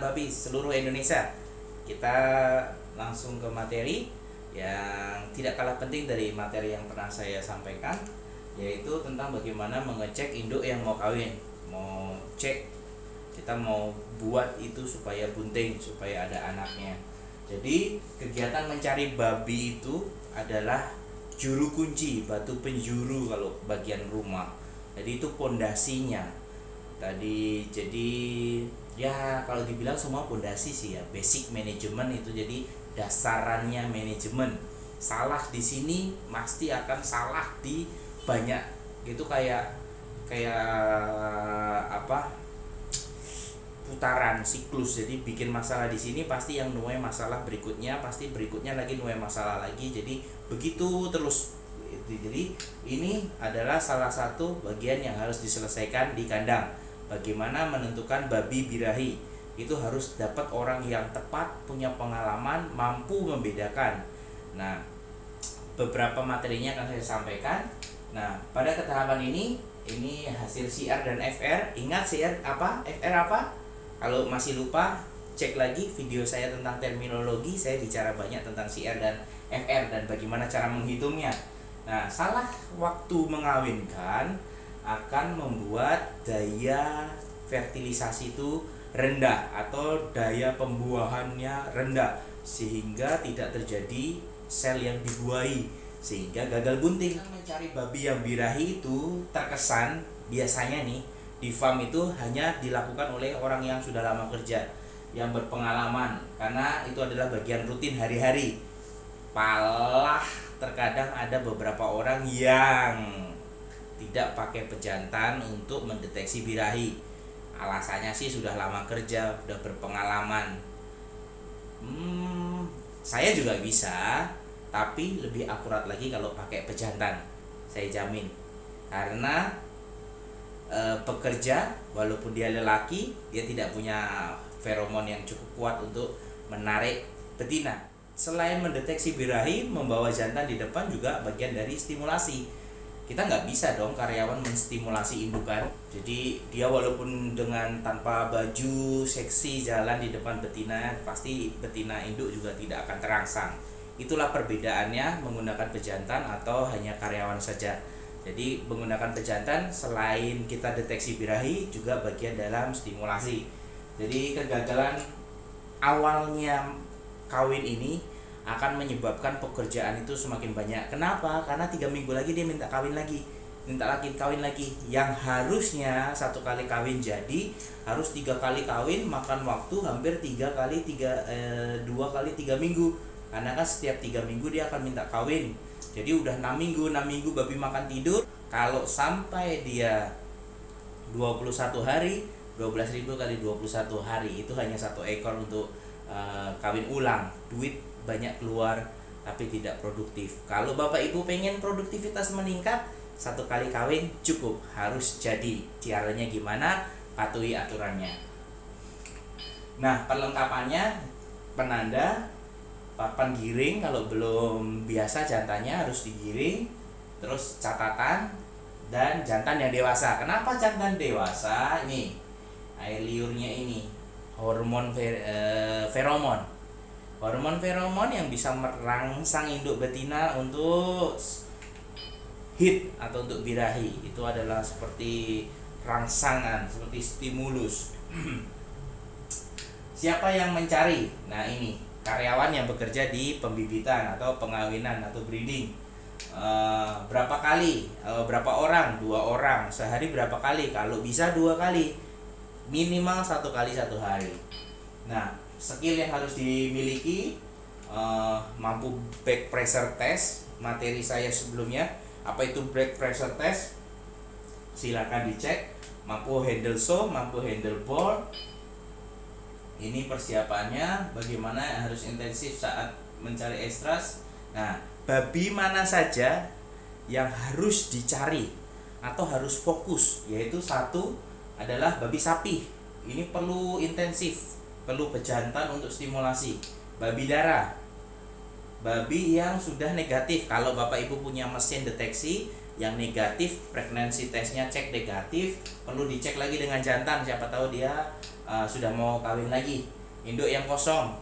peternak babi seluruh Indonesia. Kita langsung ke materi yang tidak kalah penting dari materi yang pernah saya sampaikan, yaitu tentang bagaimana mengecek induk yang mau kawin. Mau cek, kita mau buat itu supaya bunting, supaya ada anaknya. Jadi kegiatan mencari babi itu adalah juru kunci, batu penjuru kalau bagian rumah. Jadi itu pondasinya. Jadi ya kalau dibilang semua pondasi sih ya, basic manajemen itu jadi dasarannya manajemen. Salah di sini pasti akan salah di banyak. Gitu kayak apa? Putaran siklus. Jadi bikin masalah di sini pasti yang nuai masalah berikutnya, pasti berikutnya lagi nuai masalah lagi. Jadi begitu terus. Jadi ini adalah salah satu bagian yang harus diselesaikan di kandang. Bagaimana menentukan babi birahi, itu harus dapat orang yang tepat, punya pengalaman, mampu membedakan. Nah, beberapa materinya akan saya sampaikan. Nah, pada ketahapan ini hasil CR dan FR. Ingat CR apa? FR apa? Kalau masih lupa, cek lagi video saya tentang terminologi. Saya bicara banyak tentang CR dan FR dan bagaimana cara menghitungnya. Nah, salah waktu mengawinkan akan membuat daya fertilisasi itu rendah atau daya pembuahannya rendah, sehingga tidak terjadi sel yang dibuahi, sehingga gagal bunting. Mencari babi yang birahi itu terkesan biasanya nih di farm itu hanya dilakukan oleh orang yang sudah lama kerja, yang berpengalaman, karena itu adalah bagian rutin hari-hari. Malah terkadang ada beberapa orang yang tidak pakai pejantan untuk mendeteksi birahi. Alasannya sih sudah lama kerja, sudah berpengalaman. Saya juga bisa, tapi lebih akurat lagi kalau pakai pejantan. Saya jamin. Karena pekerja, walaupun dia lelaki, dia tidak punya feromon yang cukup kuat untuk menarik betina. Selain mendeteksi birahi, membawa jantan di depan juga bagian dari stimulasi. Kita nggak bisa dong karyawan menstimulasi indukan. Jadi dia walaupun dengan tanpa baju seksi jalan di depan betina, pasti betina induk juga tidak akan terangsang. Itulah perbedaannya menggunakan pejantan atau hanya karyawan saja. Jadi menggunakan pejantan selain kita deteksi birahi juga bagian dalam stimulasi. Jadi kegagalan awalnya kawin ini akan menyebabkan pekerjaan itu semakin banyak. Kenapa? Karena 3 minggu lagi dia minta kawin lagi, kawin lagi. Yang harusnya 1 kali kawin jadi harus 3 kali kawin, makan waktu hampir 2 kali 3 minggu. Karena kan setiap 3 minggu dia akan minta kawin. Jadi udah 6 minggu babi makan tidur. Kalau sampai dia 21 hari, 12.000 kali 21 hari itu hanya 1 ekor untuk kawin ulang. Duit banyak keluar tapi tidak produktif. Kalau Bapak Ibu pengen produktivitas meningkat, 1 kali kawin cukup, harus jadi. Caranya gimana? Patuhi aturannya. Nah, perlengkapannya penanda, papan giring, kalau belum biasa jantannya harus digiring, terus catatan, dan jantan yang dewasa. Kenapa jantan dewasa? Ini air liurnya ini, hormon feromon. Hormon feromon yang bisa merangsang induk betina untuk hit atau untuk birahi. Itu adalah seperti rangsangan, seperti stimulus. Siapa yang mencari? Nah, ini karyawan yang bekerja di pembibitan atau pengawinan atau breeding. Berapa kali? Berapa orang? 2 orang. Sehari berapa kali? Kalau bisa 2 kali. Minimal 1 kali 1 hari. Nah, skill yang harus dimiliki, mampu back pressure test. Materi saya sebelumnya, apa itu back pressure test, silakan dicek. Mampu handle saw, mampu handle bore. Ini persiapannya, bagaimana harus intensif saat mencari ekstras. Nah, babi mana saja yang harus dicari atau harus fokus, yaitu 1 adalah babi sapi. Ini perlu intensif, perlu pejantan untuk stimulasi. Babi darah, babi yang sudah negatif. Kalau Bapak Ibu punya mesin deteksi yang negatif, pregnancy testnya cek negatif, perlu dicek lagi dengan jantan. Siapa tahu dia sudah mau kawin lagi. Induk yang kosong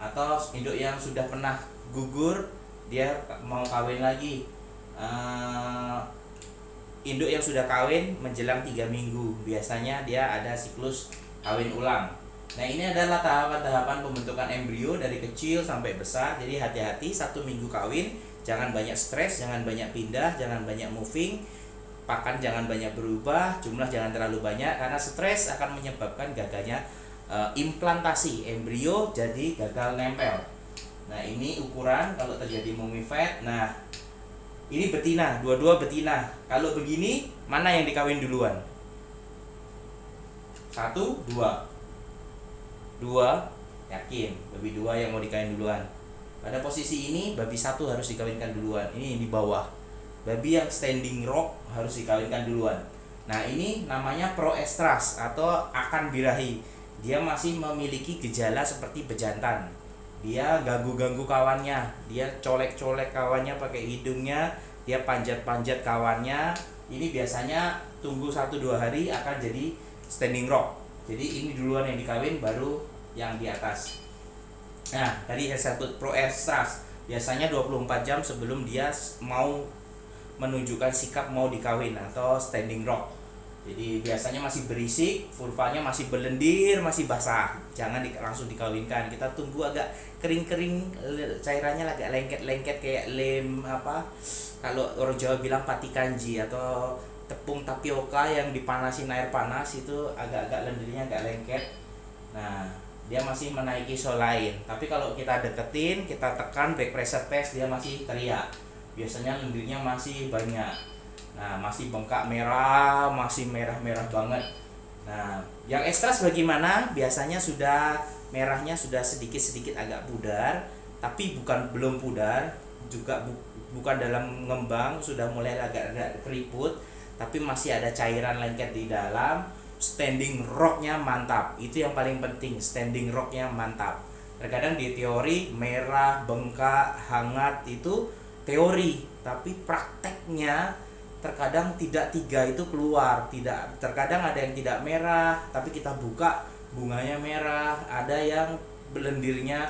atau induk yang sudah pernah gugur dia mau kawin lagi. Induk yang sudah kawin menjelang 3 minggu biasanya dia ada siklus kawin ulang. Nah, ini adalah tahapan-tahapan pembentukan embrio dari kecil sampai besar. Jadi hati-hati, 1 minggu kawin, jangan banyak stres, jangan banyak pindah, jangan banyak moving, pakan jangan banyak berubah, jumlah jangan terlalu banyak karena stres akan menyebabkan gagalnya implantasi embrio, jadi gagal nempel. Nah, ini ukuran kalau terjadi mummified. Nah, ini betina, dua-dua betina. Kalau begini, mana yang dikawin duluan? 1, 2. 2, yakin babi 2 yang mau dikawin duluan. Pada posisi ini babi 1 harus dikawinkan duluan. Ini di bawah. Babi yang standing rock harus dikawinkan duluan. Nah, ini namanya proestras atau akan birahi. Dia masih memiliki gejala seperti bejantan. Dia ganggu-ganggu kawannya, dia colek-colek kawannya pakai hidungnya, dia panjat-panjat kawannya. Ini biasanya tunggu 1-2 hari akan jadi standing rock. Jadi ini duluan yang dikawin, baru yang di atas. Nah, tadi saya sebut proestras biasanya 24 jam sebelum dia mau menunjukkan sikap mau dikawin atau standing rock. Jadi biasanya masih berisik, vulvanya masih belendir, masih basah. Jangan langsung dikawinkan. Kita tunggu agak kering-kering, cairannya agak lengket-lengket kayak lem kalau orang Jawa bilang pati kanji atau tepung tapioka yang dipanasin air panas, itu agak-agak lendirnya agak lengket. Nah, dia masih menaiki solain. Tapi kalau kita deketin, kita tekan back pressure test, dia masih teriak. Biasanya lendirnya masih banyak. Nah, masih bengkak merah, masih merah-merah banget. Nah, yang ekstras bagaimana? Biasanya sudah merahnya sudah sedikit-sedikit agak pudar, tapi belum pudar, juga bukan dalam ngembang, sudah mulai agak keriput, tapi masih ada cairan lengket di dalam. Standing rocknya mantap, itu yang paling penting. Standing rocknya mantap. Terkadang di teori merah, bengkak, hangat itu teori, tapi prakteknya terkadang tidak 3 itu keluar. Terkadang ada yang tidak merah, tapi kita buka bunganya merah, ada yang belendirnya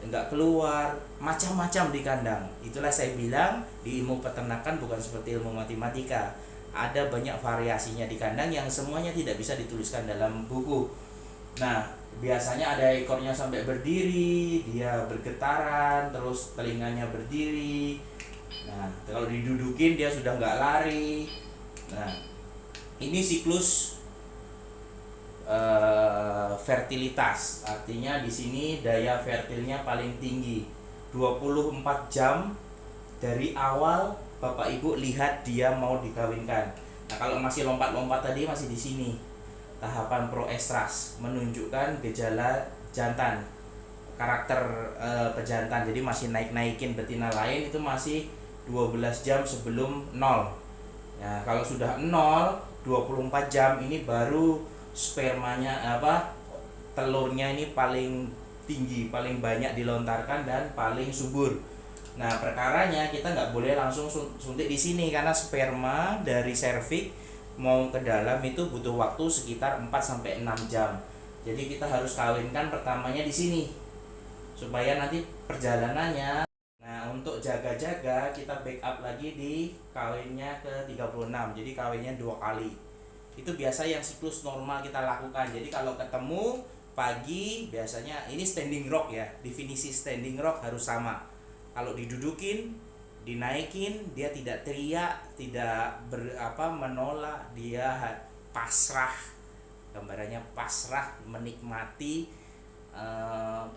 enggak keluar, macam-macam di kandang. Itulah saya bilang di ilmu peternakan bukan seperti ilmu matematika. Ada banyak variasinya di kandang yang semuanya tidak bisa dituliskan dalam buku. Nah, biasanya ada ekornya sampai berdiri, dia bergetaran, terus telinganya berdiri. Nah, kalau didudukin dia sudah nggak lari. Nah, ini siklus fertilitas. Artinya di sini daya fertilnya paling tinggi. 24 jam dari awal Bapak Ibu lihat dia mau dikawinkan. Nah, kalau masih lompat-lompat tadi masih di sini. Tahapan proestras menunjukkan gejala jantan. Karakter pejantan. Jadi masih naik-naikin betina lain itu masih 12 jam sebelum 0. Nah, kalau sudah 0, 24 jam ini baru spermanya telurnya ini paling tinggi, paling banyak dilontarkan dan paling subur. Nah, perkaranya kita nggak boleh langsung suntik di sini karena sperma dari serviks mau ke dalam itu butuh waktu sekitar 4-6 jam. Jadi kita harus kawinkan pertamanya di sini supaya nanti perjalanannya. Nah, untuk jaga-jaga kita backup lagi di kawinnya ke 36. Jadi kawinnya 2 kali. Itu biasa yang siklus normal kita lakukan. Jadi kalau ketemu pagi biasanya ini standing rock ya. Definisi standing rock harus sama. Kalau didudukin, dinaikin, dia tidak teriak, tidak menolak, dia pasrah. Gambarannya pasrah, menikmati.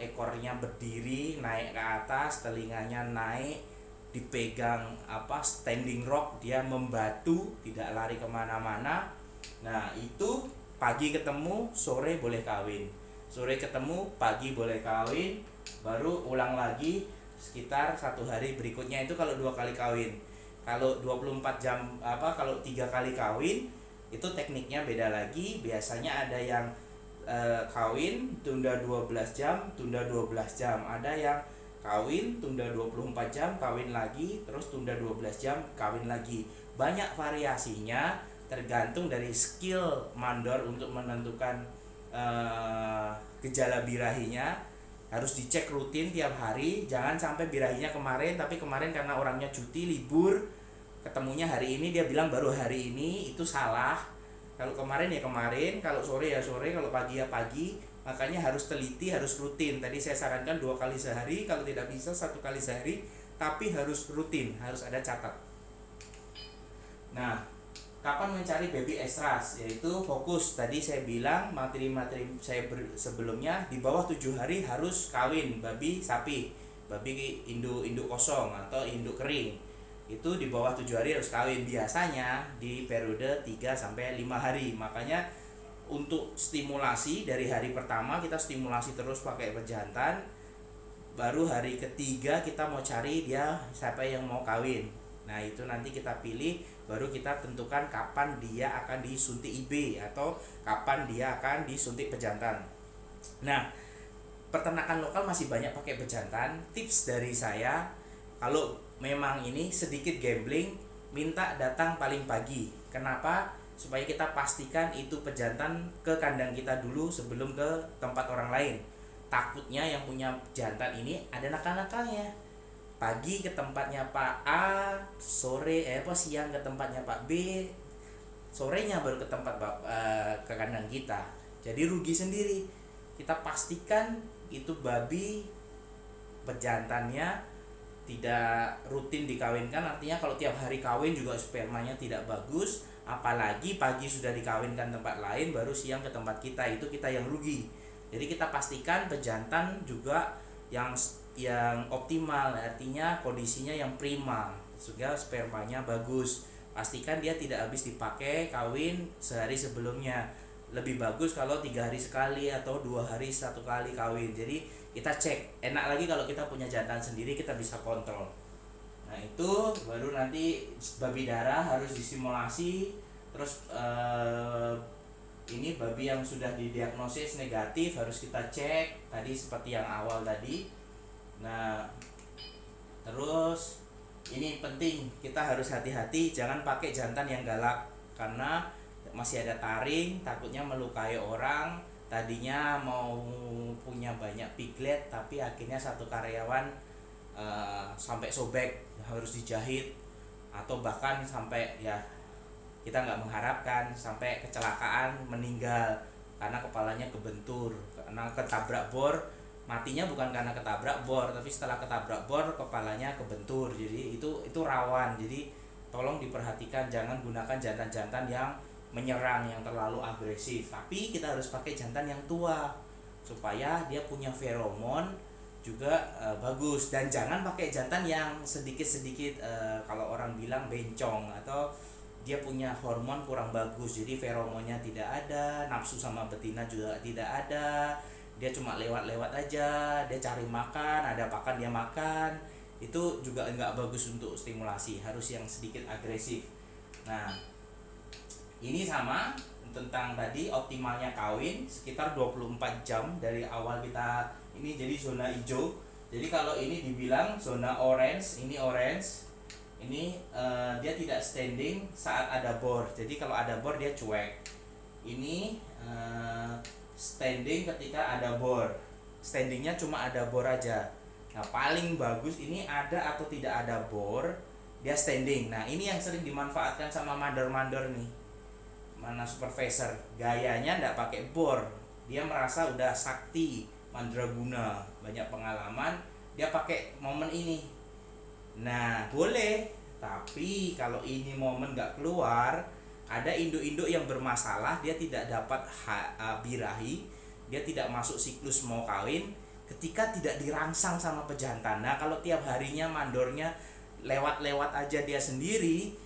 Ekornya berdiri, naik ke atas, telinganya naik, dipegang standing rock, dia membatu, tidak lari kemana-mana. Nah, itu pagi ketemu, sore boleh kawin. Sore ketemu, pagi boleh kawin, baru ulang lagi sekitar 1 hari berikutnya. Itu kalau 2 kali kawin. Kalau 24 jam kalau 3 kali kawin itu tekniknya beda lagi. Biasanya ada yang kawin tunda 12 jam, tunda 12 jam. Ada yang kawin tunda 24 jam, kawin lagi, terus tunda 12 jam, kawin lagi. Banyak variasinya tergantung dari skill mandor untuk menentukan gejala birahinya harus dicek rutin tiap hari. Jangan sampai birahinya kemarin, tapi kemarin karena orangnya cuti libur, ketemunya hari ini dia bilang baru hari ini, itu salah. Kalau kemarin ya kemarin, kalau sore ya sore, kalau pagi ya pagi. Makanya harus teliti, harus rutin. Tadi saya sarankan 2 kali sehari, kalau tidak bisa 1 kali sehari, tapi harus rutin, harus ada catat. Nah, kapan mencari baby extras? Yaitu fokus. Tadi saya bilang materi-materi saya sebelumnya, di bawah 7 hari harus kawin babi sapi, babi induk kosong atau induk kering. Itu di bawah 7 hari harus kawin. Biasanya di periode 3-5 hari. Makanya untuk stimulasi dari hari pertama kita stimulasi terus pakai pejantan, baru hari ketiga kita mau cari dia siapa yang mau kawin. Nah itu nanti kita pilih, baru kita tentukan kapan dia akan disuntik IB atau kapan dia akan disuntik pejantan. Nah, peternakan lokal masih banyak pakai pejantan. Tips dari saya, kalau memang ini sedikit gambling, minta datang paling pagi. Kenapa? Supaya kita pastikan itu pejantan ke kandang kita dulu sebelum ke tempat orang lain. Takutnya yang punya jantan ini ada nakal-nakalnya. Pagi ke tempatnya Pak A, siang ke tempatnya Pak B, sorenya baru ke tempat ke kandang kita. Jadi rugi sendiri. Kita pastikan itu babi pejantannya tidak rutin dikawinkan. Artinya kalau tiap hari kawin juga spermanya tidak bagus. Apalagi pagi sudah dikawinkan tempat lain, baru siang ke tempat kita, itu kita yang rugi. Jadi kita pastikan pejantan juga yang optimal, artinya kondisinya yang prima, sehingga spermanya bagus. Pastikan dia tidak habis dipakai kawin sehari sebelumnya. Lebih bagus kalau 3 hari sekali atau 2 hari 1 kali kawin. Jadi kita cek. Enak lagi kalau kita punya jantan sendiri, kita bisa kontrol. Nah itu baru nanti babi darah harus disimulasi. Terus ini babi yang sudah didiagnosis negatif harus kita cek. Tadi seperti yang awal tadi. Nah terus ini penting, kita harus hati-hati, jangan pakai jantan yang galak. Karena masih ada taring, takutnya melukai orang. Tadinya mau punya banyak piglet, tapi akhirnya satu karyawan sampai sobek, harus dijahit, atau bahkan sampai ya kita nggak mengharapkan sampai kecelakaan, meninggal karena kepalanya kebentur, karena ketabrak bor. Matinya bukan karena ketabrak bor, tapi setelah ketabrak bor kepalanya kebentur. Jadi itu rawan. Jadi tolong diperhatikan, jangan gunakan jantan-jantan yang menyerang, yang terlalu agresif. Tapi kita harus pakai jantan yang tua supaya dia punya feromon juga bagus. Dan jangan pakai jantan yang sedikit-sedikit kalau orang bilang bencong, atau dia punya hormon kurang bagus, jadi feromonnya tidak ada, nafsu sama betina juga tidak ada, dia cuma lewat-lewat aja, dia cari makan, ada pakan dia makan. Itu juga enggak bagus untuk stimulasi, harus yang sedikit agresif. Nah ini sama tentang tadi optimalnya kawin sekitar 24 jam dari awal kita ini, jadi zona hijau. Jadi kalau ini dibilang zona orange, ini orange, ini dia tidak standing saat ada bor. Jadi kalau ada bor dia cuek. Ini standing ketika ada bor. Standingnya cuma ada bor aja. Nah paling bagus ini ada atau tidak ada bor, dia standing. Nah ini yang sering dimanfaatkan sama mandor-mandor nih. Mana supervisor, gayanya nggak pakai bor, dia merasa udah sakti, mandraguna, banyak pengalaman, dia pakai momen ini. Nah boleh, tapi kalau ini momen nggak keluar, ada induk-induk yang bermasalah, dia tidak dapat birahi, dia tidak masuk siklus mau kawin ketika tidak dirangsang sama pejantan. Nah kalau tiap harinya mandornya lewat-lewat aja dia sendiri,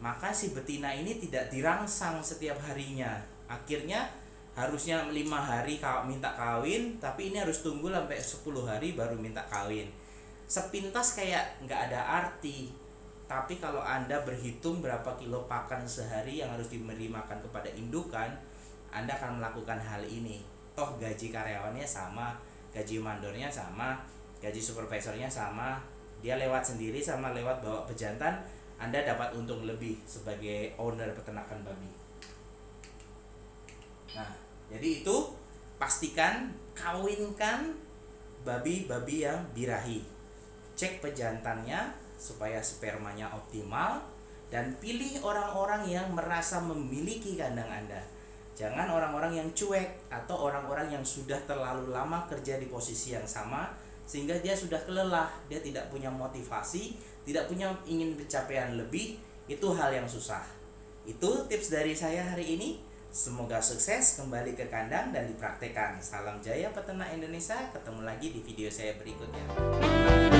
maka si betina ini tidak dirangsang setiap harinya. Akhirnya harusnya 5 hari minta kawin, tapi ini harus tunggu sampai 10 hari baru minta kawin. Sepintas kayak nggak ada arti. Tapi kalau Anda berhitung berapa kilo pakan sehari yang harus diberi makan kepada indukan, Anda akan melakukan hal ini. Toh gaji karyawannya sama, gaji mandornya sama, gaji supervisornya sama, dia lewat sendiri sama lewat bawa pejantan, Anda dapat untung lebih sebagai owner peternakan babi. Nah, Jadi itu pastikan kawinkan babi-babi yang birahi. Cek pejantannya supaya spermanya optimal, dan pilih orang-orang yang merasa memiliki kandang Anda. Jangan orang-orang yang cuek atau orang-orang yang sudah terlalu lama kerja di posisi yang sama sehingga dia sudah kelelah, dia tidak punya motivasi, tidak punya ingin pencapaian lebih. Itu hal yang susah. Itu tips dari saya hari ini. Semoga sukses kembali ke kandang dan dipraktekkan. Salam jaya peternak Indonesia. Ketemu lagi di video saya berikutnya.